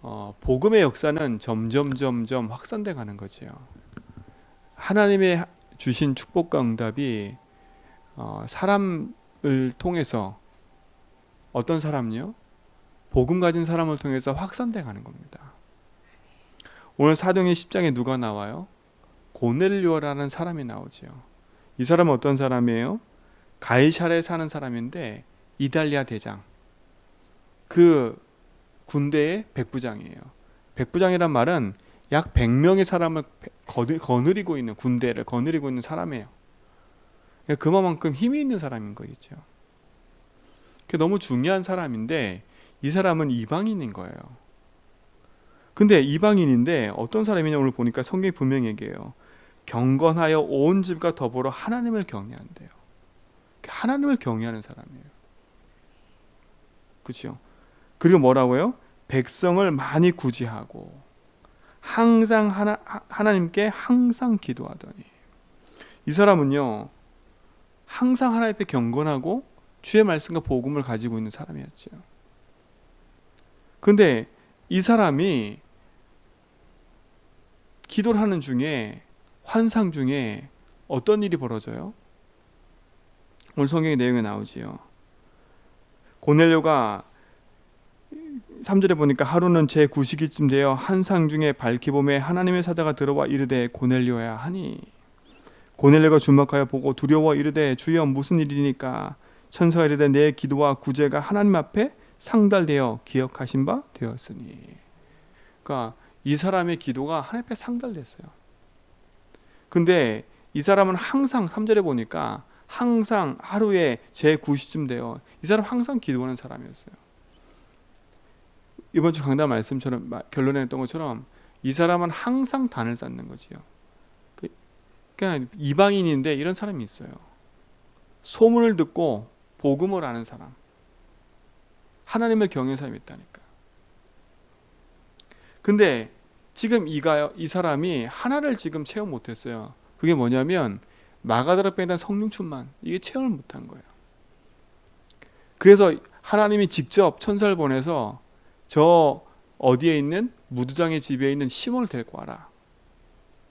복음의 역사는 점점 확산돼 가는 거지요. 하나님의 주신 축복과 응답이 사람을 통해서 어떤 사람요? 복음 가진 사람을 통해서 확산돼 가는 겁니다. 오늘 사도행전 10장에 누가 나와요? 고넬료라는 사람이 나오지요. 이 사람은 어떤 사람이에요? 가이사랴에 사는 사람인데 이달리아 대장, 그 군대의 백부장이에요. 백부장이란 말은 약 100명의 사람을 거느리고 있는, 군대를 거느리고 있는 사람이에요. 그만큼 힘이 있는 사람인 거겠죠. 그게 너무 중요한 사람인데 이 사람은 이방인인 거예요. 근데 이방인인데 어떤 사람이냐, 오늘 보니까 성경이 분명히 얘기해요. 경건하여 온 집과 더불어 하나님을 경외한대요. 하나님을 경외하는 사람이에요. 그렇죠? 그리고 뭐라고요? 백성을 많이 구제하고 항상 하나님께 항상 기도하더니. 이 사람은요, 항상 하나님 앞에 경건하고 주의 말씀과 복음을 가지고 있는 사람이었죠. 근데 이 사람이 기도를 하는 중에, 환상 중에 어떤 일이 벌어져요? 오늘 성경의 내용에 나오지요. 고넬료가 3절에 보니까 하루는 제 9시기쯤 되어 한상 중에 밝히 보매 하나님의 사자가 들어와 이르되 고넬료야 하니, 고넬료가 주목하여 보고 두려워 이르되 주여 무슨 일이니까? 천사가 이르되 내 기도와 구제가 하나님 앞에 상달되어 기억하신 바 되었으니. 그러니까 이 사람의 기도가 하나님 앞에 상달됐어요. 근데 이 사람은 항상 3절에 보니까 항상 하루에 제 9시쯤 돼요. 이 사람 항상 기도하는 사람이었어요. 이번 주 강단 말씀처럼 결론에 했던 것처럼 이 사람은 항상 단을 쌓는 거지요. 그러니까 이방인인데 이런 사람이 있어요. 소문을 듣고 복음을 아는 사람, 하나님을 경외하는 사람이 있다니까. 근데 지금 이 사람이 하나를 지금 체험 못했어요. 그게 뭐냐면 마가다락방에 대한 성령 충만, 이게 체험을 못한 거예요. 그래서 하나님이 직접 천사를 보내서 저 어디에 있는 무두장의 집에 있는 시몬을 데리고 와라.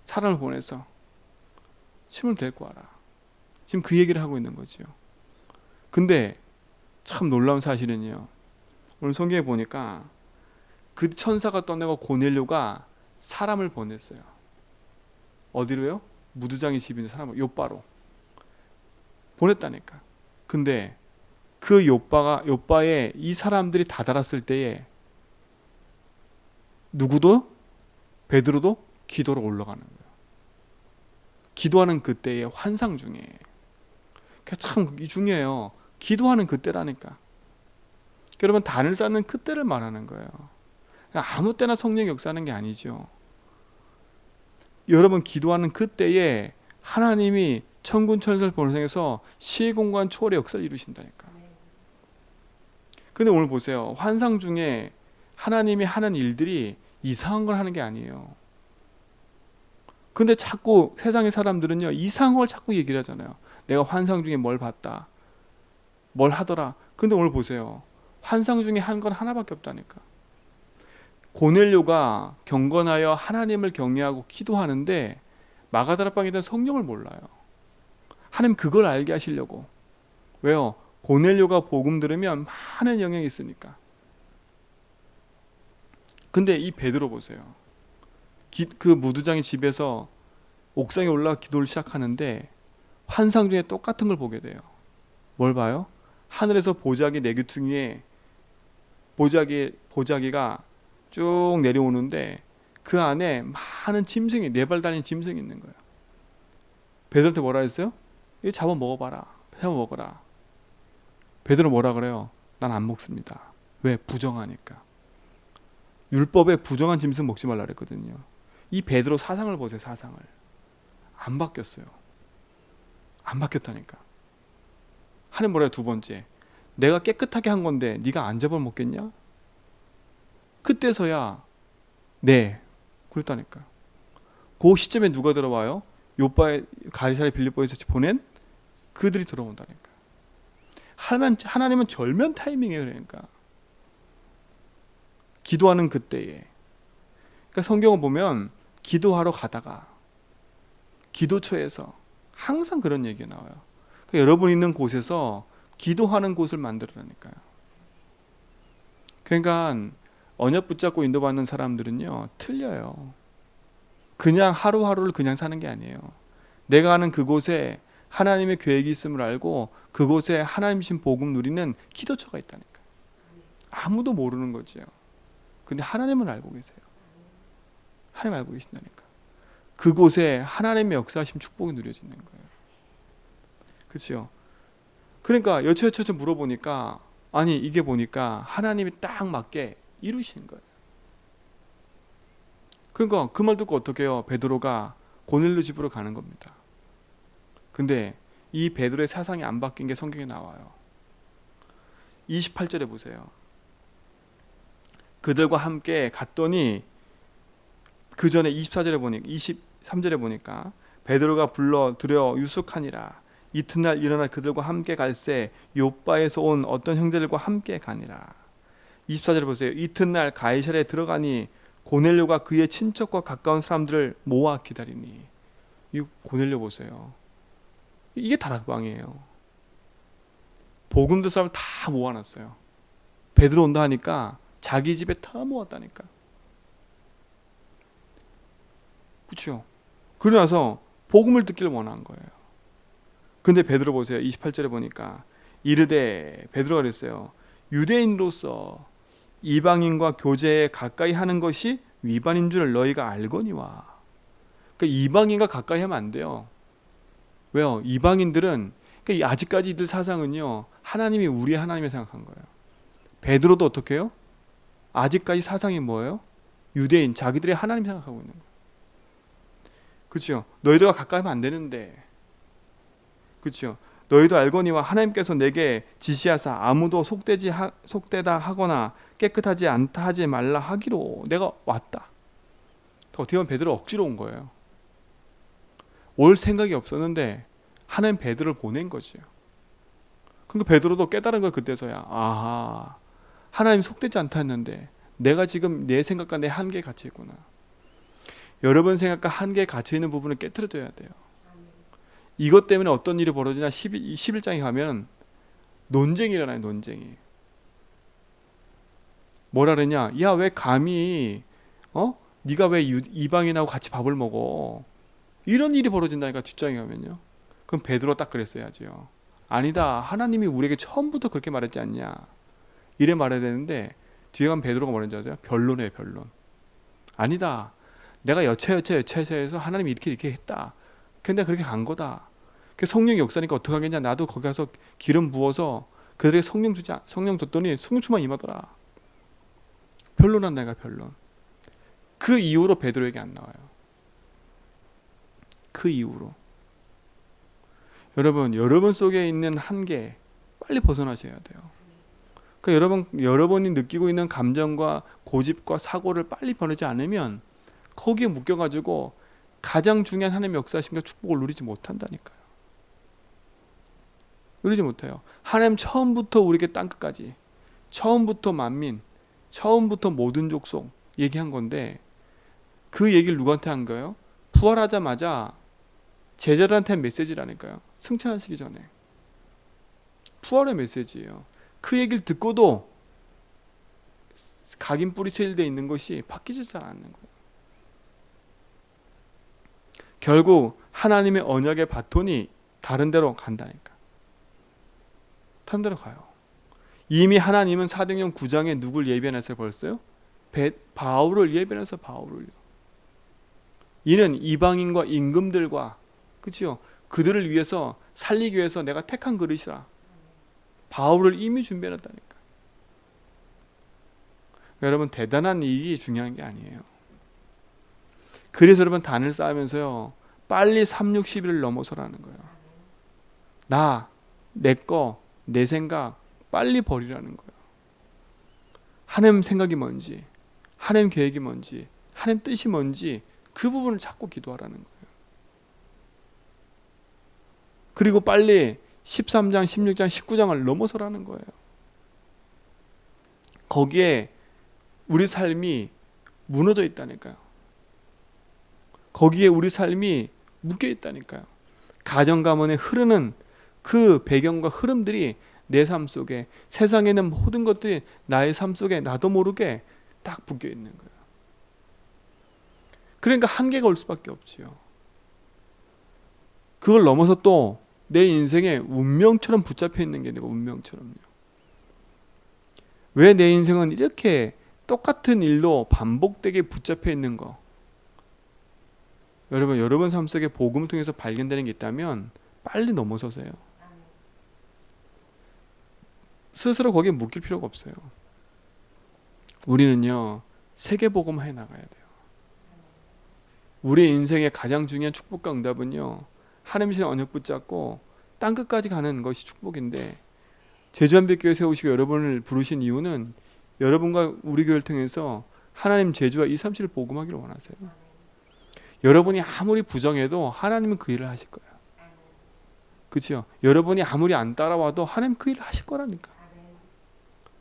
사람을 보내서 시몬을 데리고 와라. 지금 그 얘기를 하고 있는 거죠. 근데 참 놀라운 사실은요, 오늘 성경에 보니까 그 천사가 떠나고 고넬료가 사람을 보냈어요. 어디로요? 무두장의 집에 있는 사람을, 요바로 보냈다니까. 근데 그 요바에 이 사람들이 다다랐을 때에 누구도, 베드로도 기도로 올라가는 거예요. 기도하는 그때의 환상 중에. 참 중요해요. 기도하는 그때라니까. 여러분, 단을 쌓는 그때를 말하는 거예요. 아무 때나 성령이 역사하는 게 아니죠. 여러분, 기도하는 그때에 하나님이 천군 천사를 보내서 시공간 초월의 역사를 이루신다니까. 근데 오늘 보세요. 환상 중에 하나님이 하는 일들이 이상한 걸 하는 게 아니에요. 근데 자꾸 세상의 사람들은요, 이상한 걸 자꾸 얘기를 하잖아요. 내가 환상 중에 뭘 봤다, 뭘 하더라. 근데 오늘 보세요. 환상 중에 한 건 하나밖에 없다니까. 고넬료가 경건하여 하나님을 경외하고 기도하는데 마가다락방에 대한 성령을 몰라요. 하나님 그걸 알게 하시려고. 왜요? 고넬료가 복음 들으면 많은 영향이 있으니까. 근데 이 베드로 보세요. 그 무두장의 집에서 옥상에 올라가 기도를 시작하는데 환상 중에 똑같은 걸 보게 돼요. 뭘 봐요? 하늘에서 보자기 네 귀퉁이에 보자기가 쭉 내려오는데 그 안에 많은 짐승이, 네 발 달린 짐승이 있는 거예요. 베드로한테 뭐라 했어요? 이거 잡아 먹어봐라. 잡아 먹어라. 베드로 뭐라 그래요? 난 안 먹습니다. 왜? 부정하니까. 율법에 부정한 짐승 먹지 말라 그랬거든요. 이 베드로 사상을 보세요. 사상을. 안 바뀌었어요. 안 바뀌었다니까. 하나님 뭐래요? 두 번째, 내가 깨끗하게 한 건데 네가 안 잡아먹겠냐? 그때서야 네, 그랬다니까. 그 시점에 누가 들어와요? 요바의 가이사랴 빌립보에서 보낸 그들이 들어온다니까. 하나님은 절면 타이밍이에요. 그러니까 기도하는 그때에. 그러니까 성경을 보면 기도하러 가다가 기도처에서 항상 그런 얘기가 나와요. 그러니까 여러분 있는 곳에서 기도하는 곳을 만들어라니까요. 그러니까 언약 붙잡고 인도받는 사람들은요 틀려요. 그냥 하루하루를 그냥 사는 게 아니에요. 내가 가는 그곳에 하나님의 계획이 있음을 알고 그곳에 하나님 신 복음 누리는 기도처가 있다니까. 아무도 모르는 거죠. 근데 하나님은 알고 계세요. 하나님 알고 계신다니까. 그곳에 하나님의 역사하심 축복이 누려지는 거예요. 그렇죠? 그러니까 여차여차 물어보니까 아니 이게 보니까 하나님이 딱 맞게 이루시는 거예요. 그러니까 그 말 듣고 어떻게 해요? 베드로가 고넬료 집으로 가는 겁니다. 근데 이 베드로의 사상이 안 바뀐 게 성경에 나와요. 28절에 보세요. 그들과 함께 갔더니 그 전에 24절에 보니까 23절에 보니까 베드로가 불러 들여 유숙하니라. 이튿날 일어나 그들과 함께 갈새 욥바에서 온 어떤 형제들과 함께 가니라. 24절에 보세요. 이튿날 가이사랴에 들어가니 고넬료가 그의 친척과 가까운 사람들을 모아 기다리니. 이 고넬료 보세요. 이게 다락방이에요. 복음 들 사람 다 모아놨어요. 베드로 온다 하니까 자기 집에 다 모았다니까. 그렇죠? 그러고 나서 복음을 듣기를 원한 거예요. 근데 베드로 보세요. 28절에 보니까 이르되 베드로가 그랬어요. 유대인으로서 이방인과 교제에 가까이 하는 것이 위반인 줄 너희가 알거니와. 그러니까 이방인과 가까이 하면 안 돼요. 왜요? 이방인들은 그러니까 아직까지 이들 사상은요 하나님이 우리 하나님을 생각한 거예요. 베드로도 어떻게 해요? 아직까지 사상이 뭐예요? 유대인 자기들의 하나님 생각하고 있는 거예요. 그렇죠? 너희들과 가까이 하면 안 되는데, 그렇죠? 너희도 알거니와 하나님께서 내게 지시하사 아무도 속되다 하거나 깨끗하지 않다 하지 말라 하기로 내가 왔다. 어떻게 보면 베드로 억지로 온 거예요. 올 생각이 없었는데 하나님 베드로를 보낸 거지요. 그러니까 베드로도 깨달은 걸 그때서야. 아하, 하나님 속되지 않다 했는데 내가 지금 내 생각과 내 한계에 갇혀 있구나. 여러분 생각과 한계에 갇혀 있는 부분을 깨트려줘야 돼요. 이것 때문에 어떤 일이 벌어지냐. 11장에 가면 논쟁이 일어나요. 논쟁이. 뭐라 그러냐. 야, 왜 감히 네가 왜 이방인하고 같이 밥을 먹어. 이런 일이 벌어진다니까. 뒷장에 가면요. 그럼 베드로 딱 그랬어야지요. 아니다. 하나님이 우리에게 처음부터 그렇게 말했지 않냐. 이래 말해야 되는데 뒤에 가면 베드로가 뭐라는지 아세요? 변론해요. 변론. 아니다. 내가 여차여차해서 하나님이 이렇게 했다. 근데 그렇게 간 거다. 성령이 역사니까 어떻게 하겠냐. 나도 거기 가서 기름 부어서 그들에게 성령 줬더니 성령 충만 임하더라. 변론한다. 내가 변론. 그 이후로 베드로에게 안 나와요. 그 이후로. 여러분 속에 있는 한계 빨리 벗어나셔야 돼요. 그러니까 여러분이 느끼고 있는 감정과 고집과 사고를 빨리 버리지 않으면 거기에 묶여가지고 가장 중요한 하나님의 역사심과 축복을 누리지 못한다니까요. 누리지 못해요. 하나님 처음부터 우리에게 땅끝까지, 처음부터 만민, 처음부터 모든 족속 얘기한 건데 그 얘기를 누구한테 한 거예요? 부활하자마자 제자들한테 메시지라니까요. 승천하시기 전에. 부활의 메시지예요. 그 얘기를 듣고도 각인 뿌리쳐일돼 있는 것이 바뀌지 않는 거예요. 결국 하나님의 언약의 바톤이 다른 데로 간다니까. 다른 데로 가요. 이미 하나님은 사도행전 9장에 누굴 예비해놨어요? 벌써요? 바울을 예비해놨어. 바울을요. 이는 이방인과 임금들과, 그치요? 그들을 위해서 살리기 위해서 내가 택한 그릇이라. 바울을 이미 준비해놨다니까. 여러분, 대단한 일이 중요한 게 아니에요. 그래서 여러분 단을 쌓으면서요, 빨리 360일 넘어서라는 거예요. 내 거, 내 생각 빨리 버리라는 거예요. 하나님 생각이 뭔지, 하나님 계획이 뭔지, 하나님 뜻이 뭔지 그 부분을 찾고 기도하라는 거예요. 그리고 빨리 13장, 16장, 19장을 넘어서라는 거예요. 거기에 우리 삶이 무너져 있다니까요. 거기에 우리 삶이 묶여 있다니까요. 가정 가문에 흐르는 그 배경과 흐름들이 내 삶 속에, 세상에 있는 모든 것들이 나의 삶 속에 나도 모르게 딱 묶여 있는 거예요. 그러니까 한계가 올 수밖에 없지요. 그걸 넘어서 또 내 인생에 운명처럼 붙잡혀 있는 게 내가 운명처럼요. 왜 내 인생은 이렇게 똑같은 일로 반복되게 붙잡혀 있는 거? 여러분 삶 속에 복음을 통해서 발견되는 게 있다면 빨리 넘어서세요. 스스로 거기에 묶일 필요가 없어요. 우리는요, 세계복음 해 나가야 돼요. 우리 인생의 가장 중요한 축복과 응답은요, 하나님 신 언약 붙잡고 땅끝까지 가는 것이 축복인데, 제주한빛교회 세우시고 여러분을 부르신 이유는 여러분과 우리 교회를 통해서 하나님 제주와 237을 복음하기를 원하세요. 여러분이 아무리 부정해도 하나님은 그 일을 하실 거예요. 그렇죠? 여러분이 아무리 안 따라와도 하나님 그 일을 하실 거라니까.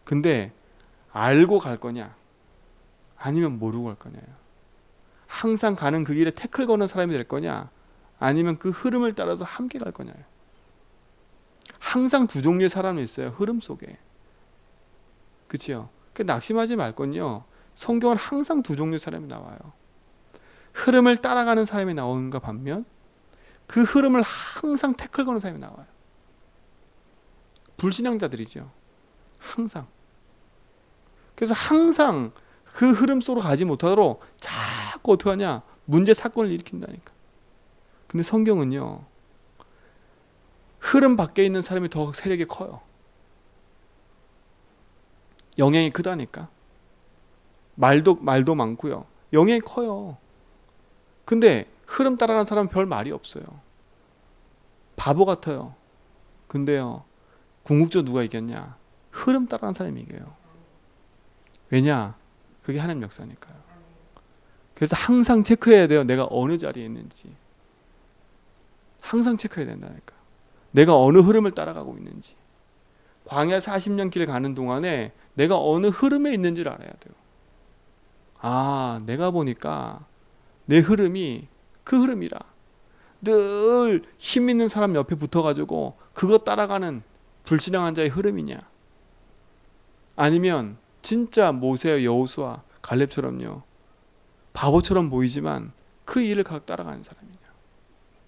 근데 알고 갈 거냐 아니면 모르고 갈 거냐요. 항상 가는 그 길에 태클 거는 사람이 될 거냐 아니면 그 흐름을 따라서 함께 갈 거냐요. 항상 두 종류의 사람이 있어요. 흐름 속에. 그렇죠? 낙심하지 말 건요. 성경은 항상 두 종류의 사람이 나와요. 흐름을 따라가는 사람이 나오는가 반면 그 흐름을 항상 태클 거는 사람이 나와요. 불신앙자들이죠. 항상. 그래서 항상 그 흐름 속으로 가지 못하도록 자꾸 어떻게 하냐? 문제 사건을 일으킨다니까. 근데 성경은요. 흐름 밖에 있는 사람이 더 세력이 커요. 영향이 크다니까. 말도 많고요. 영향이 커요. 근데 흐름 따라가는 사람은 별 말이 없어요. 바보 같아요. 근데요. 궁극적으로 누가 이겼냐? 흐름 따라가는 사람이 이겨요. 왜냐? 그게 하나님 역사니까요. 그래서 항상 체크해야 돼요. 내가 어느 자리에 있는지. 항상 체크해야 된다니까. 내가 어느 흐름을 따라가고 있는지. 광야 40년 길 가는 동안에 내가 어느 흐름에 있는지를 알아야 돼요. 아, 내가 보니까 내 흐름이 그 흐름이라. 늘 힘 있는 사람 옆에 붙어가지고 그거 따라가는 불신앙한 자의 흐름이냐? 아니면 진짜 모세, 여호수아, 갈렙처럼요. 바보처럼 보이지만 그 일을 각 따라가는 사람이냐?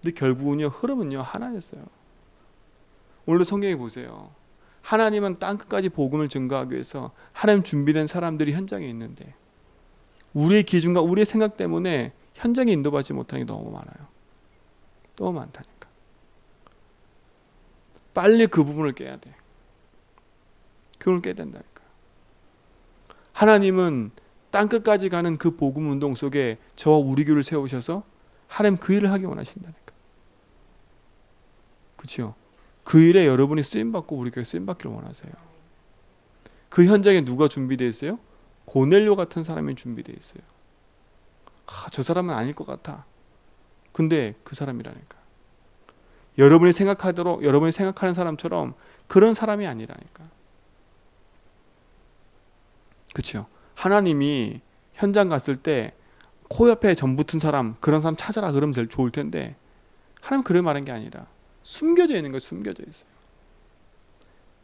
근데 결국은요, 흐름은요 하나였어요. 오늘도 성경에 보세요. 하나님은 땅끝까지 복음을 증거하기 위해서 하나님 준비된 사람들이 현장에 있는데 우리의 기준과 우리의 생각 때문에 현장에 인도받지 못하는 게 너무 많아요. 너무 많다니까. 빨리 그 부분을 깨야 돼. 그걸 깨야 된다니까. 하나님은 땅끝까지 가는 그 복음 운동 속에 저와 우리 교회를 세우셔서 하나님 그 일을 하기 원하신다니까. 그렇죠? 그 일에 여러분이 쓰임받고 우리 교회 쓰임받기를 원하세요. 그 현장에 누가 준비되어 있어요? 고넬료 같은 사람이 준비되어 있어요. 저 사람은 아닐 것 같아. 근데 그 사람이라니까. 여러분이 생각하도록 여러분이 생각하는 사람처럼 그런 사람이 아니라니까. 그렇죠? 하나님이 현장 갔을 때 코옆에 점 붙은 사람 그런 사람 찾아라 그러면 제일 좋을 텐데 하나님 그런 말한 게 아니라 숨겨져 있는 거예요. 숨겨져 있어요.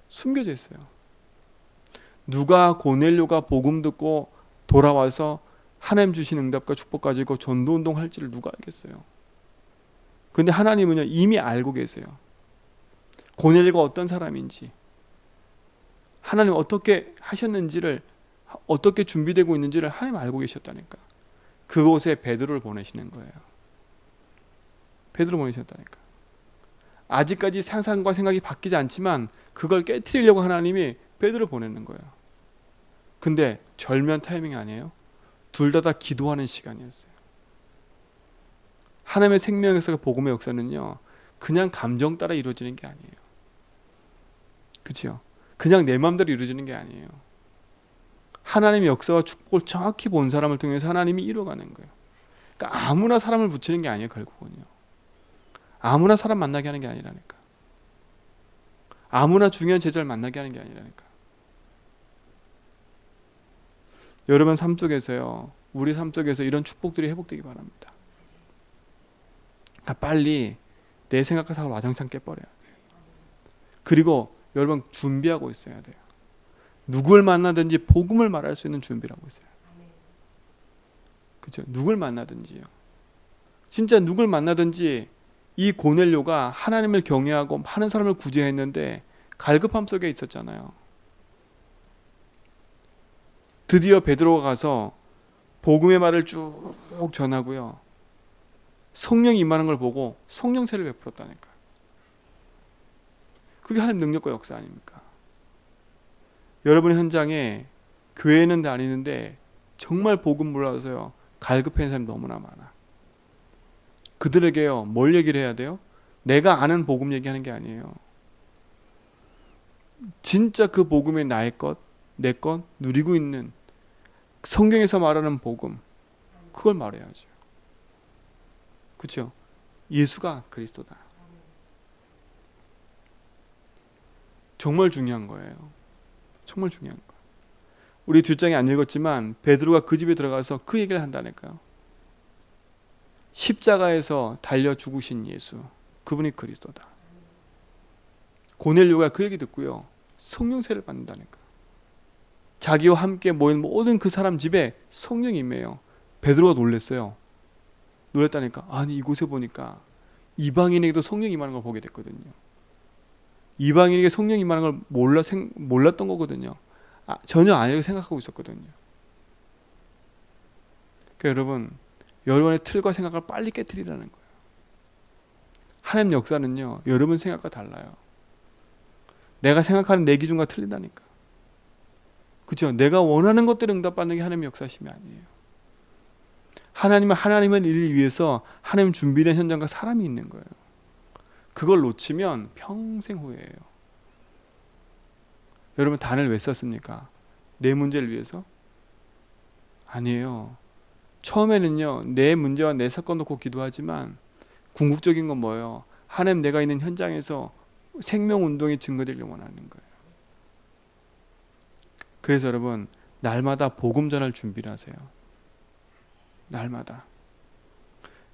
숨겨져 있어요. 누가 고넬료가 복음 듣고 돌아와서 하나님 주신 응답과 축복 가지고 전도운동 할지를 누가 알겠어요. 근데 하나님은요 이미 알고 계세요. 고넬료가 어떤 사람인지 하나님 어떻게 하셨는지를 어떻게 준비되고 있는지를 하나님 알고 계셨다니까. 그곳에 베드로를 보내시는 거예요. 베드로 보내셨다니까. 아직까지 상상과 생각이 바뀌지 않지만 그걸 깨트리려고 하나님이 베드로를 보내는 거예요. 근데 절묘한 타이밍 아니에요? 둘 다 기도하는 시간이었어요. 하나님의 생명의 역사가 복음의 역사는요 그냥 감정 따라 이루어지는 게 아니에요. 그렇죠? 그냥 내 마음대로 이루어지는 게 아니에요. 하나님의 역사와 축복을 정확히 본 사람을 통해서 하나님이 이루어가는 거예요. 그러니까 아무나 사람을 붙이는 게 아니에요. 결국은요. 아무나 사람 만나게 하는 게 아니라니까. 아무나 중요한 제자를 만나게 하는 게 아니라니까. 여러분 삶 속에서요, 우리 삶 속에서 이런 축복들이 회복되기 바랍니다. 빨리 내 생각과 사고를 와장창 깨버려야 돼요. 그리고 여러분 준비하고 있어야 돼요. 누굴 만나든지 복음을 말할 수 있는 준비를 하고 있어요. 그렇죠? 누굴 만나든지요. 진짜 누굴 만나든지 이 고넬료가 하나님을 경외하고 많은 사람을 구제했는데 갈급함 속에 있었잖아요. 드디어 베드로가 가서 복음의 말을 쭉 전하고요. 성령이 임하는 걸 보고 성령세를 베풀었다니까요. 그게 하나님 능력과 역사 아닙니까? 여러분의 현장에 교회는 다니는데 정말 복음 몰라서요, 갈급한 사람이 너무나 많아. 그들에게요, 뭘 얘기를 해야 돼요? 내가 아는 복음 얘기하는 게 아니에요. 진짜 그 복음이 나의 것, 내 것, 누리고 있는 성경에서 말하는 복음, 그걸 말해야죠. 그렇죠? 예수가 그리스도다. 정말 중요한 거예요. 정말 중요한 거. 우리 뒷장에 안 읽었지만 베드로가 그 집에 들어가서 그 얘기를 한다니까요. 십자가에서 달려 죽으신 예수, 그분이 그리스도다. 고넬료가 그 얘기 듣고요, 성령세를 받는다니까. 자기와 함께 모인 모든 그 사람 집에 성령이 임해요. 베드로가 놀랐어요. 놀랐다니까. 아니, 이곳에 보니까 이방인에게도 성령이 임하는 걸 보게 됐거든요. 이방인에게 성령이 임하는 걸 몰랐던 거거든요. 전혀 아니라고 생각하고 있었거든요. 그러니까 여러분, 여러분의 틀과 생각을 빨리 깨트리라는 거예요. 하나님 역사는요, 여러분 생각과 달라요. 내가 생각하는 내 기준과 틀리다니까. 그렇죠? 내가 원하는 것들을 응답받는 게 하나님의 역사심이 아니에요. 하나님은 하나님의 일을 위해서 하나님 준비된 현장과 사람이 있는 거예요. 그걸 놓치면 평생 후회해요. 여러분, 단을 왜 썼습니까? 내 문제를 위해서? 아니에요. 처음에는요, 내 문제와 내 사건 놓고 기도하지만 궁극적인 건 뭐예요? 하나님, 내가 있는 현장에서 생명운동이 증거되길 원하는 거예요. 그래서 여러분, 날마다 복음 전할 준비를 하세요.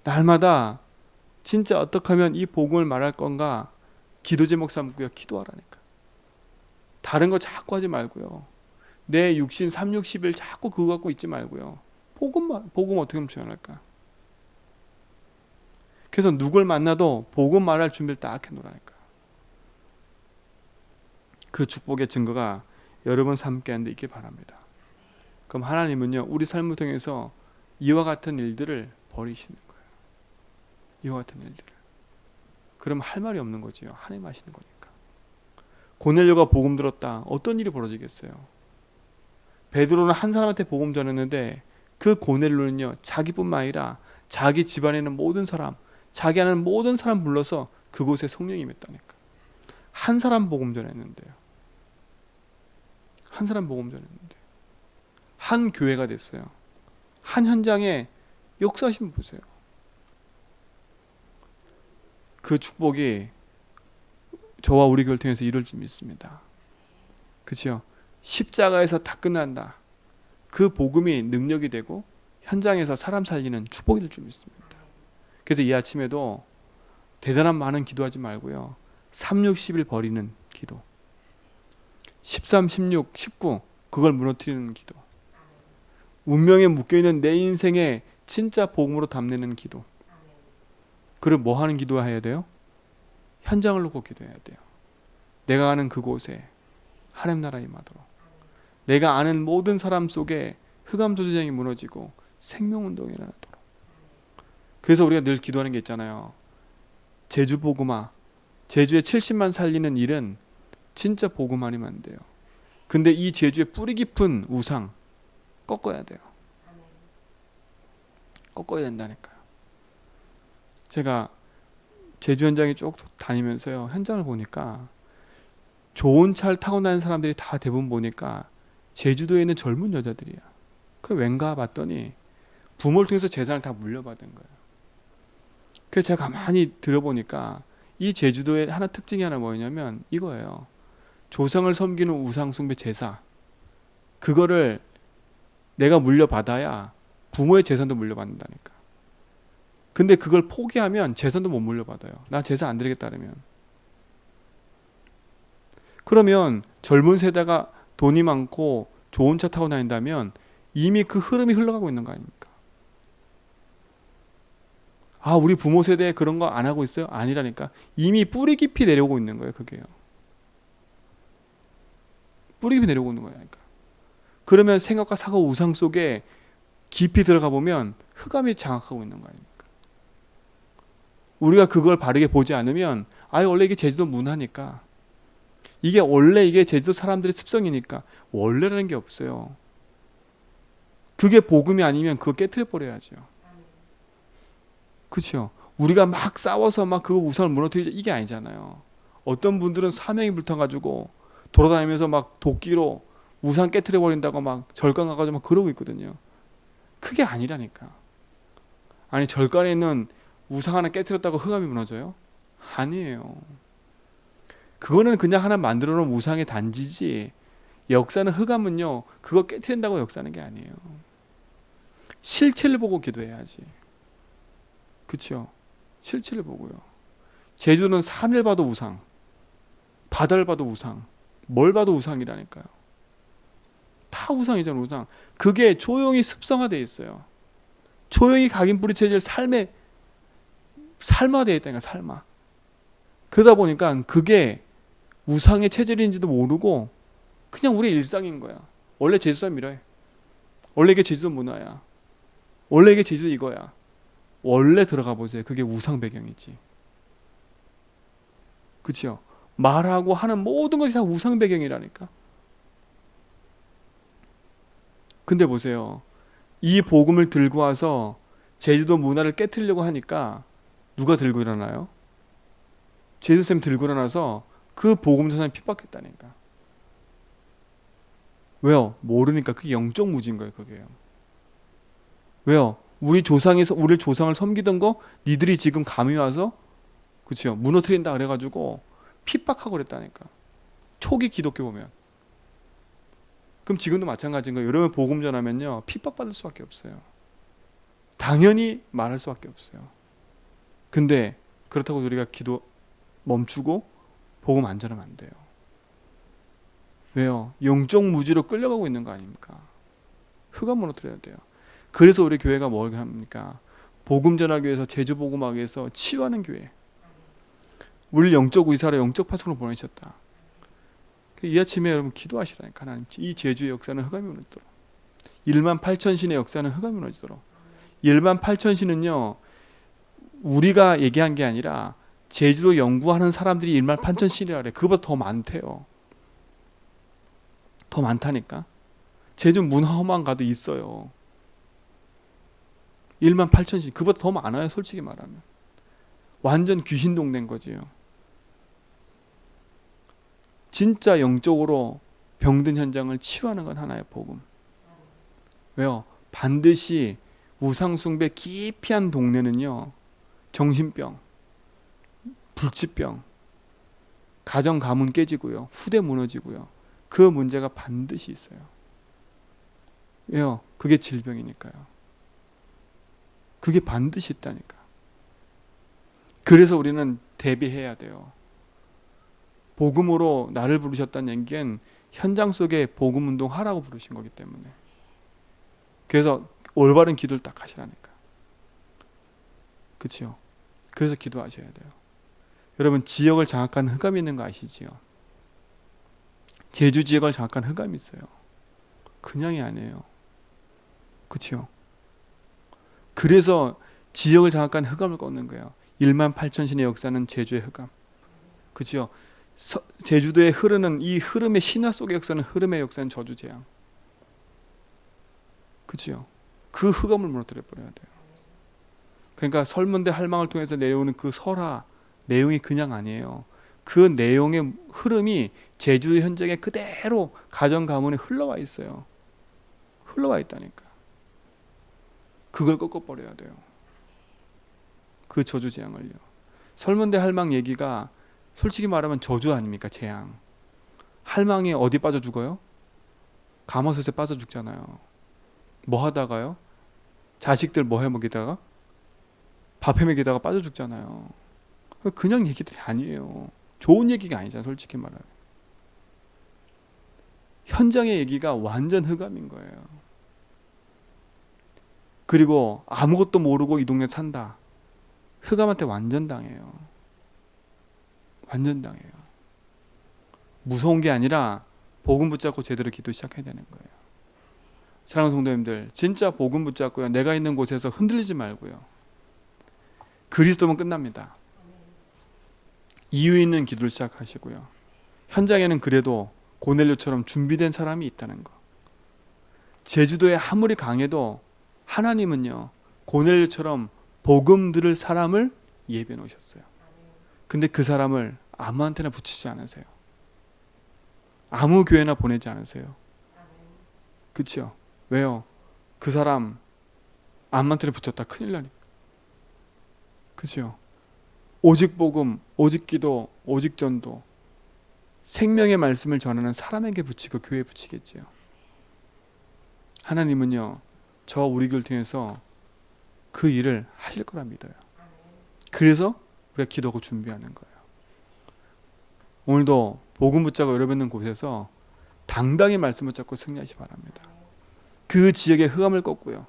날마다 진짜 어떻게 하면 이 복음을 말할 건가 기도 제목 삼고요, 기도하라니까. 다른 거 자꾸 하지 말고요, 내 육신 360일 자꾸 그거 갖고 있지 말고요, 복음 어떻게 하면 전할까. 그래서 누굴 만나도 복음 말할 준비를 딱 해놓으라니까. 그 축복의 증거가 여러분 삶 가운데 있길 바랍니다. 그럼 하나님은요, 우리 삶을 통해서 이와 같은 일들을 버리시는 거예요. 이와 같은 일들을. 그럼 할 말이 없는 거지요. 하나님 하시는 거니까. 고넬료가 복음 들었다. 어떤 일이 벌어지겠어요? 베드로는 한 사람한테 복음 전했는데 그 고넬료는요, 자기뿐만 아니라 자기 집안에 있는 모든 사람, 자기 아는 모든 사람 불러서 그곳에 성령이 임했다니까. 한 사람 복음 전했는데요. 한 사람 복음 전했는데 한 교회가 됐어요. 한 현장에 역사하시면 보세요. 그 축복이 저와 우리 교회를 통해서 이룰 줄 믿습니다. 그렇죠? 십자가에서 다 끝난다. 그 복음이 능력이 되고 현장에서 사람 살리는 축복이 될 줄 믿습니다. 그래서 이 아침에도 대단한 많은 기도하지 말고요, 3, 60일 버리는 기도, 13, 16, 19 그걸 무너뜨리는 기도, 운명에 묶여있는 내 인생에 진짜 복음으로 담내는 기도. 그리고 뭐 하는 기도 해야 돼요? 현장을 놓고 기도해야 돼요. 내가 아는 그곳에 하나님 나라 임하도록, 내가 아는 모든 사람 속에 흑암도전장이 무너지고 생명운동이 일어나도록. 그래서 우리가 늘 기도하는 게 있잖아요. 제주 복음화, 제주에 70만 살리는 일은 진짜 복음 아니면 안 돼요. 근데 이 제주의 뿌리 깊은 우상 꺾어야 돼요. 꺾어야 된다니까요. 제가 제주 현장에 쭉 다니면서요, 현장을 보니까 좋은 차를 타고 다니는 사람들이 다 대부분 보니까 제주도에 있는 젊은 여자들이야. 그 왠가 봤더니 부모를 통해서 재산을 다 물려받은 거예요. 그래서 제가 가만히 들어보니까 이 제주도의 하나 특징이 하나 뭐냐면 이거예요. 조상을 섬기는 우상 숭배 제사, 그거를 내가 물려받아야 부모의 재산도 물려받는다니까. 근데 그걸 포기하면 재산도 못 물려받아요. 나 재산 안 드리겠다 그러면. 그러면 젊은 세대가 돈이 많고 좋은 차 타고 다닌다면 이미 그 흐름이 흘러가고 있는 거 아닙니까? 아, 우리 부모 세대에 그런 거 안 하고 있어요? 아니라니까. 이미 뿌리 깊이 내려오고 있는 거예요, 그게요. 뿌리 깊이 내려오고 있는 거니까. 그러면 생각과 사고 우상 속에 깊이 들어가 보면 흑암이 장악하고 있는 거 아닙니까? 우리가 그걸 바르게 보지 않으면 원래 이게 제주도 문화니까, 이게 원래 이게 제주도 사람들의 습성이니까 원래라는 게 없어요. 그게 복음이 아니면 그거 깨트려 버려야죠. 그렇죠? 우리가 막 싸워서 막 그 우상을 무너뜨리자 이게 아니잖아요. 어떤 분들은 사명이 불타가지고 돌아다니면서 막 도끼로 우상 깨트려 버린다고 막 절간 가가지고 막 그러고 있거든요. 그게 아니라니까. 아니, 절간에 있는 우상 하나 깨트렸다고 흑암이 무너져요? 아니에요. 그거는 그냥 하나 만들어 놓은 우상의 단지지, 역사는, 흑암은요 그거 깨트린다고 역사하는 게 아니에요. 실체를 보고 기도해야지. 그렇죠? 실체를 보고요. 제주도는 산을 봐도 우상, 바다를 봐도 우상, 뭘 봐도 우상이라니까요. 다 우상이잖아요, 우상. 그게 조용히 습성화되어 있어요. 조용히 각인뿌리 체질 삶에 삶화되어 있다니까, 삶화. 그러다 보니까 그게 우상의 체질인지도 모르고 그냥 우리의 일상인 거야. 원래 제주도 사람 이래. 원래 이게 제주도 문화야. 원래 이게 제주도 이거야. 원래 들어가 보세요. 그게 우상 배경이지. 그치요? 말하고 하는 모든 것이 다 우상 배경이라니까. 근데 보세요. 이 복음을 들고 와서 제주도 문화를 깨트리려고 하니까 누가 들고 일어나요? 제주쌤 들고 일어나서 그 복음 전하에 핍박했다니까. 왜요? 모르니까. 그게 영적 무지인 거예요, 그게요. 왜요? 우리 조상을 섬기던 거 니들이 지금 감히 와서, 그치요, 무너뜨린다 그래가지고 핍박하고 그랬다니까. 초기 기독교 보면. 그럼 지금도 마찬가지인 거예요. 여러분 복음 전하면요 핍박받을 수밖에 없어요. 당연히 말할 수밖에 없어요. 근데 그렇다고 우리가 기도 멈추고 복음 안 전하면 안 돼요. 왜요? 영적 무지로 끌려가고 있는 거 아닙니까? 흑암 무너뜨려야 돼요. 그래서 우리 교회가 뭘 합니까? 복음 전하기 위해서, 제주 복음하기 위해서 치유하는 교회. 우리 영적 의사로, 영적 파송으로 보내셨다. 이 아침에 여러분 기도하시라니까. 하나님, 이 제주의 역사는 흑암이 무너지도록, 1만 8천 신의 역사는 흑암이 무너지도록. 1만 8천 신은요 우리가 얘기한 게 아니라 제주도 연구하는 사람들이 1만 8천 신이라 그래. 그보다 더 많대요. 더 많다니까. 제주 문화호만 가도 있어요. 1만 8천 신. 그보다 더 많아요, 솔직히 말하면. 완전 귀신 동네인 거지요. 진짜 영적으로 병든 현장을 치유하는 건 하나의 복음. 왜요? 반드시 우상숭배 기피한 동네는요 정신병, 불치병, 가정 가문 깨지고요, 후대 무너지고요, 그 문제가 반드시 있어요. 왜요? 그게 질병이니까요. 그게 반드시 있다니까. 그래서 우리는 대비해야 돼요. 복음으로 나를 부르셨다는 얘기는 현장 속에 복음 운동 하라고 부르신 거기 때문에. 그래서 올바른 기도를 딱 하시라니까. 그렇죠? 그래서 기도하셔야 돼요. 여러분, 지역을 장악하는 흑암이 있는 거 아시지요? 제주 지역을 장악한 흑암이 있어요. 그냥이 아니에요. 그렇죠? 그래서 지역을 장악한 흑암을 꺾는 거예요. 1만 8천 신의 역사는 제주의 흑암. 그렇죠? 제주도에 흐르는 이 흐름의 신화 속의 역사는, 흐름의 역사는 저주재앙. 그렇죠? 그 흑암을 무너뜨려 버려야 돼요. 그러니까 설문대 할망을 통해서 내려오는 그 설화 내용이 그냥 아니에요. 그 내용의 흐름이 제주도 현장에 그대로 가정 가문에 흘러와 있어요. 흘러와 있다니까. 그걸 꺾어버려야 돼요. 그 저주 재앙을요. 설문대 할망 얘기가 솔직히 말하면 저주 아닙니까? 재앙. 할망이 어디 빠져 죽어요? 가마솥에 빠져 죽잖아요. 뭐 하다가요? 자식들 뭐 해 먹이다가 밥 해 먹이다가 빠져 죽잖아요. 그냥 얘기들이 아니에요. 좋은 얘기가 아니잖아, 솔직히 말하면. 현장의 얘기가 완전 흑암인 거예요. 그리고 아무것도 모르고 이 동네 산다. 흑암한테 완전 당해요. 완전 당해요. 무서운 게 아니라 복음 붙잡고 제대로 기도 시작해야 되는 거예요. 사랑하는 성도님들, 진짜 복음 붙잡고요. 내가 있는 곳에서 흔들리지 말고요. 그리스도면 끝납니다. 이유 있는 기도를 시작하시고요. 현장에는 그래도 고넬료처럼 준비된 사람이 있다는 거. 제주도에 아무리 강해도 하나님은요, 고넬료처럼 복음 들을 사람을 예비해 놓으셨어요. 근데 그 사람을 아무한테나 붙이지 않으세요. 아무 교회나 보내지 않으세요. 그렇죠? 왜요? 그 사람 아무한테나 붙였다 큰일 나니까. 그렇죠? 오직 복음, 오직 기도, 오직 전도, 생명의 말씀을 전하는 사람에게 붙이고 교회에 붙이겠지요. 하나님은요, 저와 우리 교회를 통해서 그 일을 하실 거라 믿어요. 그래서 우리가 기도하고 준비하는 거예요. 오늘도 복음 붙잡고 여러분 있는 곳에서 당당히 말씀을 잡고 승리하시 바랍니다. 그 지역의 흑암을 꺾고요,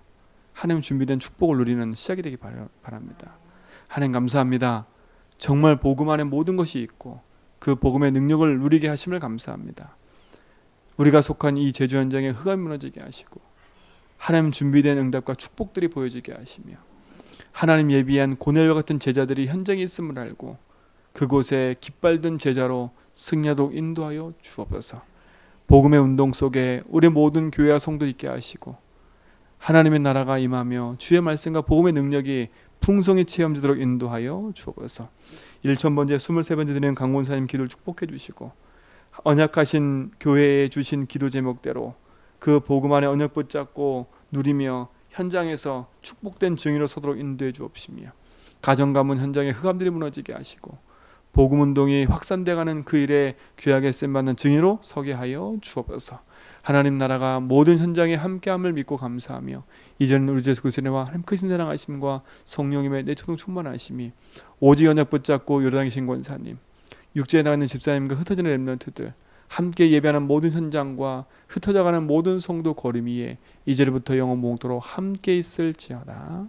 하나님 준비된 축복을 누리는 시작이 되기 바랍니다. 하나님 감사합니다. 정말 복음 안에 모든 것이 있고 그 복음의 능력을 누리게 하심을 감사합니다. 우리가 속한 이 제주 현장에 흑암이 무너지게 하시고 하나님 준비된 응답과 축복들이 보여지게 하시며 하나님 예비한 고넬과 같은 제자들이 현장에 있음을 알고 그곳에 깃발든 제자로 승리하도록 인도하여 주옵소서. 복음의 운동 속에 우리 모든 교회와 성도 있게 하시고 하나님의 나라가 임하며 주의 말씀과 복음의 능력이 풍성히 체험되도록 인도하여 주옵소서. 1000번째 23번째 드리는 강원사님 기도를 축복해 주시고 언약하신 교회에 주신 기도 제목대로 그 복음 안에 언약 붙잡고 누리며 현장에서 축복된 증인으로 서도록 인도해 주옵시며 가정 가문 현장에 흑암들이 무너지게 하시고 복음 운동이 확산돼가는 그 일에 귀하게 쓰임받는 증인으로 서게 하여 주옵소서. 하나님 나라가 모든 현장에 함께함을 믿고 감사하며 이제는 우리 예수 그리스도의 은혜와 하나님 크신 사랑하심과 성령님의 내초동 충만하심이 오직 언약 붙잡고 요르단이신 권사님, 육지에 나가는 집사님과 흩어지는 렘넌트들, 함께 예배하는 모든 현장과 흩어져가는 모든 성도 거름 위에 이제부터 영원 몽토로 함께 있을지어다.